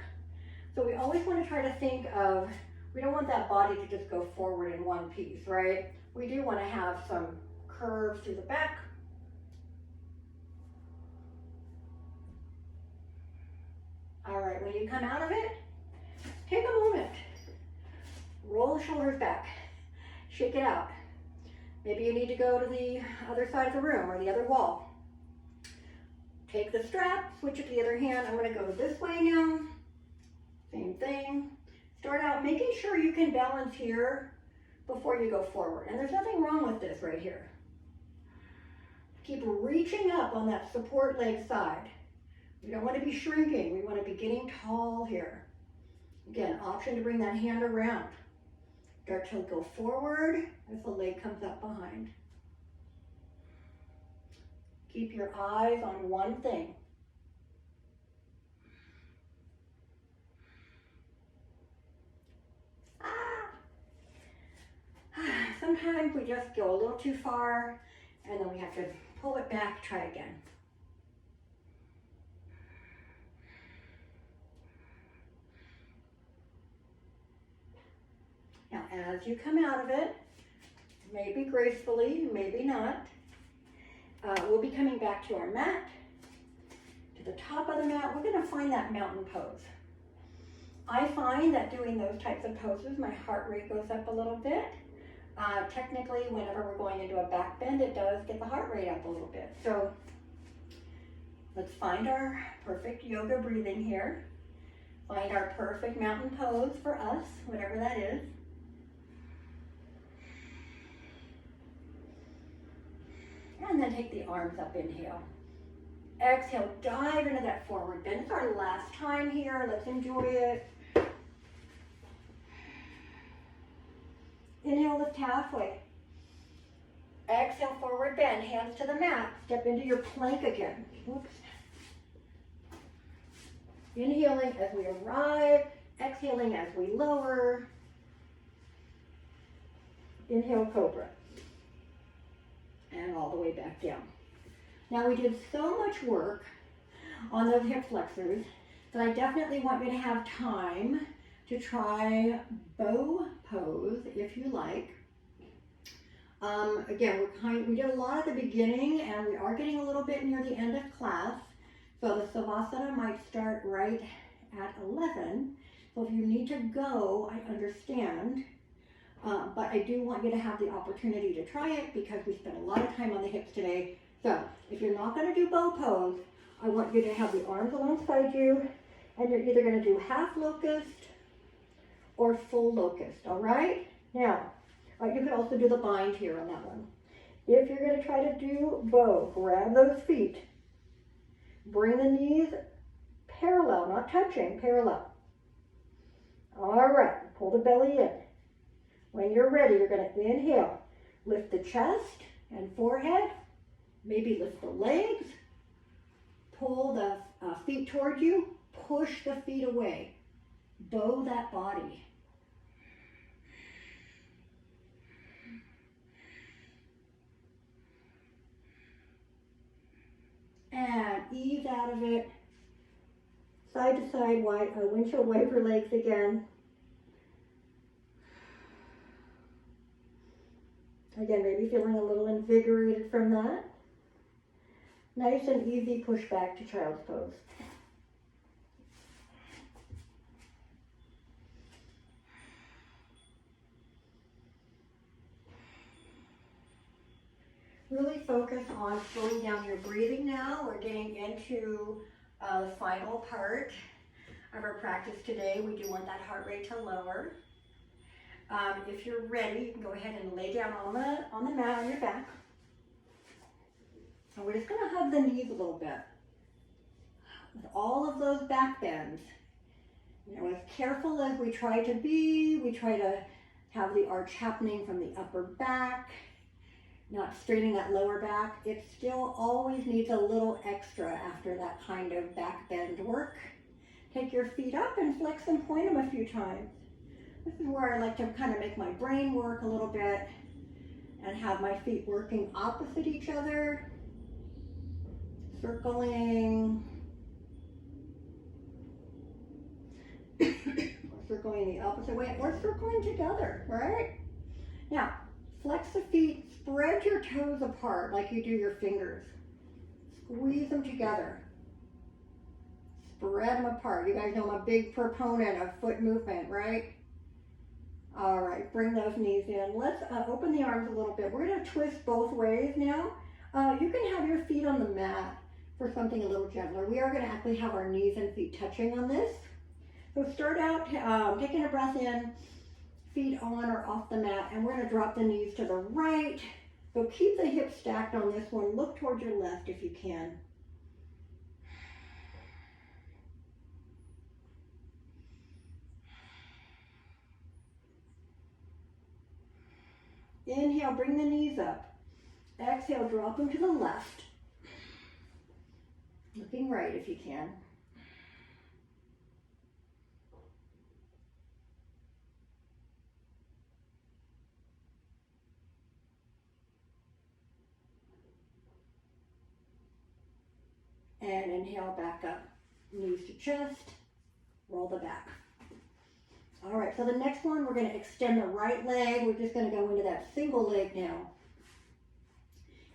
So we always want to try to think of, we don't want that body to just go forward in one piece, right? We do want to have some curve through the back. All right, when you come out of it, take a moment. Roll the shoulders back. Shake it out. Maybe you need to go to the other side of the room or the other wall. Take the strap, switch it to the other hand. I'm going to go this way now. Same thing. Start out making sure you can balance here before you go forward. And there's nothing wrong with this right here. Keep reaching up on that support leg side. We don't want to be shrinking. We want to be getting tall here. Again, option to bring that hand around. Start to go forward as the leg comes up behind. Keep your eyes on one thing. Sometimes we just go a little too far and then we have to pull it back, try again. Now, as you come out of it, maybe gracefully, maybe not, we'll be coming back to our mat, to the top of the mat. We're going to find that mountain pose. I find that doing those types of poses, my heart rate goes up a little bit. Technically, whenever we're going into a back bend, it does get the heart rate up a little bit. So let's find our perfect yoga breathing here. Find our perfect mountain pose for us, whatever that is. And then take the arms up, inhale. Exhale, dive into that forward bend. It's our last time here. Let's enjoy it. Inhale, lift halfway. Exhale, forward bend, hands to the mat. Step into your plank again. Oops. Inhaling as we arrive, exhaling as we lower. Inhale, cobra. And all the way back down. Now we did so much work on those hip flexors that I definitely want you to have time to try bow pose if you like. Again, we did a lot at the beginning and we are getting a little bit near the end of class. So the Savasana might start right at 11. So if you need to go, I understand. But I do want you to have the opportunity to try it because we spent a lot of time on the hips today. So if you're not going to do bow pose, I want you to have the arms alongside you and you're either going to do half locust or full locust, all right? Now, you could also do the bind here on that one. If you're going to try to do bow, grab those feet. Bring the knees parallel, not touching, parallel. All right, pull the belly in. When you're ready, you're going to inhale. Lift the chest and forehead. Maybe lift the legs. Pull the feet toward you. Push the feet away. Bow that body. And ease out of it. Side to side, windshield wiper legs again. Again, maybe feeling a little invigorated from that. Nice and easy push back to child's pose. Really focus on slowing down your breathing now. We're getting into the final part of our practice today. We do want that heart rate to lower. If you're ready, you can go ahead and lay down on the mat on your back. And we're just going to hug the knees a little bit. With all of those back bends, you know, as careful as we try to be, we try to have the arch happening from the upper back, not straining that lower back. It still always needs a little extra after that kind of back bend work. Take your feet up and flex and point them a few times. This is where I like to kind of make my brain work a little bit and have my feet working opposite each other, circling, circling the opposite way, or circling together, right? Now, flex the feet, spread your toes apart like you do your fingers. Squeeze them together. Spread them apart. You guys know I'm a big proponent of foot movement, right? All right, bring those knees in. Let's open the arms a little bit. We're going to twist both ways now. You can have your feet on the mat for something a little gentler. We are going to actually have our knees and feet touching on this. So start out taking a breath in, feet on or off the mat, and we're going to drop the knees to the right. So keep the hips stacked on this one. Look towards your left if you can. Inhale, bring the knees up. Exhale, drop them to the left. Looking right if you can. And inhale, back up. Knees to chest, roll the back. All right, so the next one, we're going to extend the right leg. We're just going to go into that single leg now.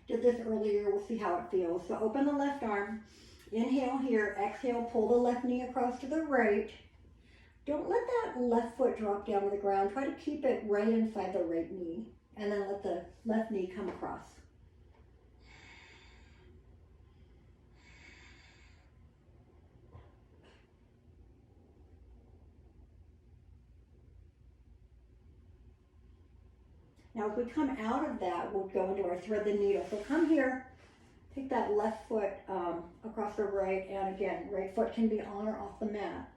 Did this earlier, we'll see how it feels. So open the left arm, inhale here, exhale, pull the left knee across to the right. Don't let that left foot drop down to the ground. Try to keep it right inside the right knee, and then let the left knee come across. Now, if we come out of that, we'll go into our thread the needle. So come here, take that left foot across the right, and again, right foot can be on or off the mat.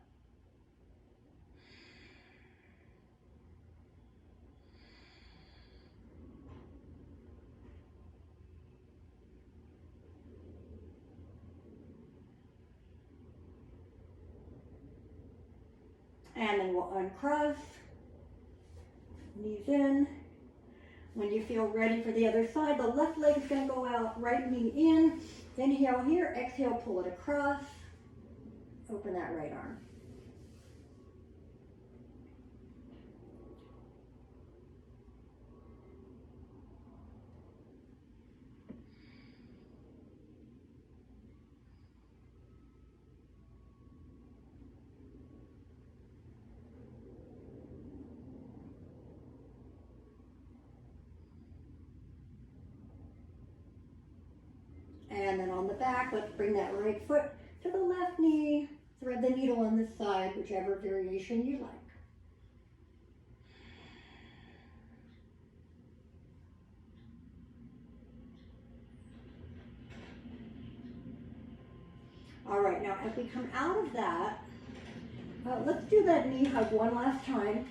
And then we'll uncross, knees in. When you feel ready for the other side, the left leg is going to go out, right knee in. Inhale here, exhale, pull it across. Open that right arm. And then on the back, let's bring that right foot to the left knee. Thread the needle on this side, whichever variation you like. All right, now as we come out of that, let's do that knee hug one last time.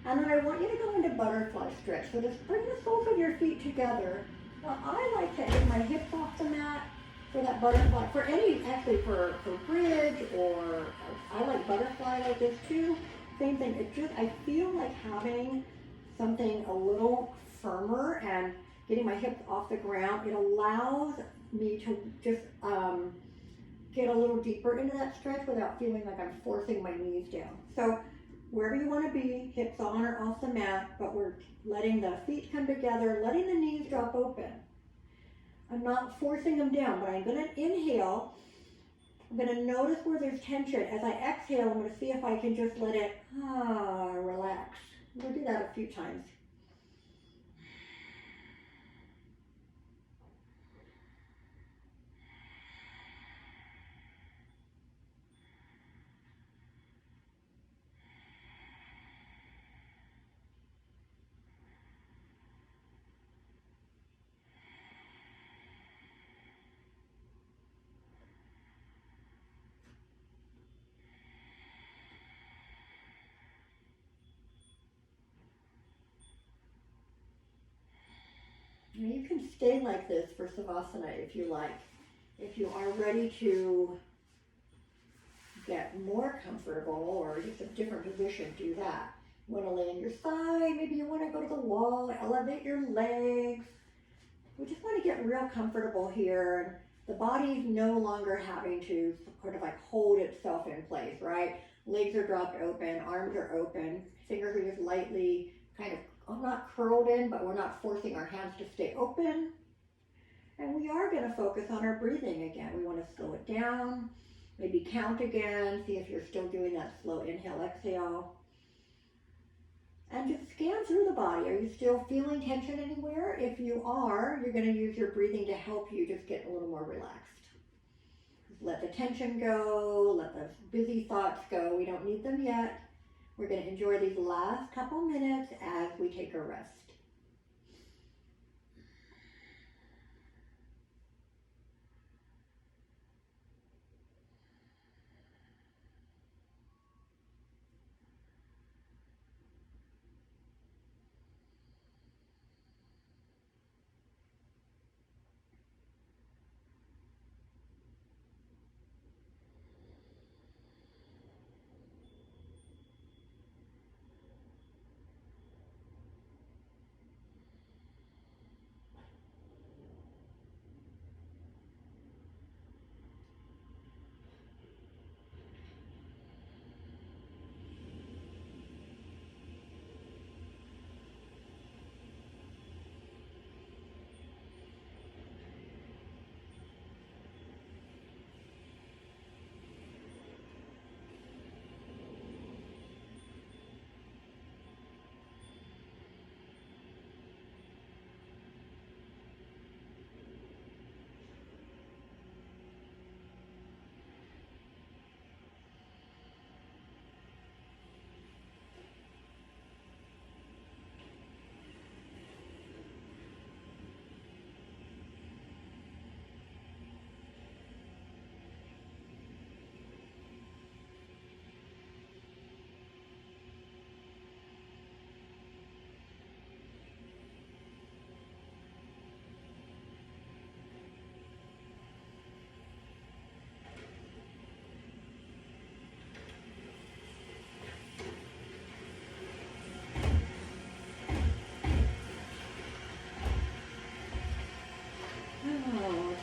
And then I want you to go into butterfly stretch. So just bring the soles of your feet together. Now, I like to take my hips off the mat for that butterfly, for any, actually for bridge, or I like butterfly like this too. Same thing, it just, I feel like having something a little firmer and getting my hips off the ground, it allows me to just get a little deeper into that stretch without feeling like I'm forcing my knees down. So wherever you want to be, hips on or off the mat, but we're letting the feet come together, letting the knees drop open. I'm not forcing them down, but I'm going to inhale. I'm going to notice where there's tension. As I exhale, I'm going to see if I can just let it relax. We'll do that a few times. Now you can stay like this for Savasana if you like. If you are ready to get more comfortable or just a different position, do that. You want to lay on your side, maybe you want to go to the wall, elevate your legs. We just want to get real comfortable here. The body's no longer having to sort of like hold itself in place, right? Legs are dropped open, arms are open, fingers are just lightly kind of not curled in, but we're not forcing our hands to stay open. And we are going to focus on our breathing again. We want to slow it down, maybe count again, see if you're still doing that slow inhale, exhale. And just scan through the body. Are you still feeling tension anywhere? If you are, you're going to use your breathing to help you just get a little more relaxed. Let the tension go, let the busy thoughts go. We don't need them yet. We're going to enjoy these last couple minutes as we take a rest.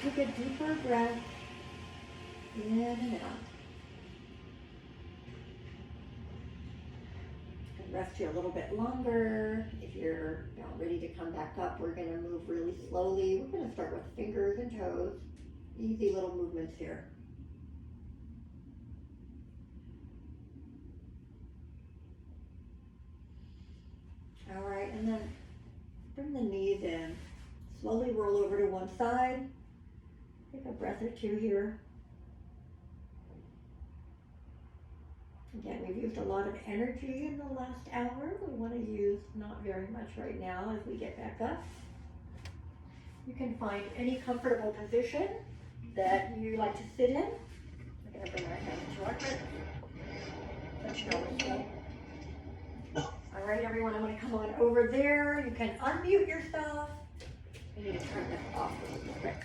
Take a deeper breath in and out. Rest here a little bit longer. If you're ready to come back up, we're going to move really slowly. We're going to start with fingers and toes. Easy little movements here. All right, and then bring the knees in. Slowly roll over to one side. Take a breath or two here. Again, we've used a lot of energy in the last hour. We want to use not very much right now as we get back up. You can find any comfortable position that you like to sit in. I'm going to bring my hands to our heart. Touch nose. All right, everyone, I'm going to come on over there. You can unmute yourself. I need to turn this off really quick.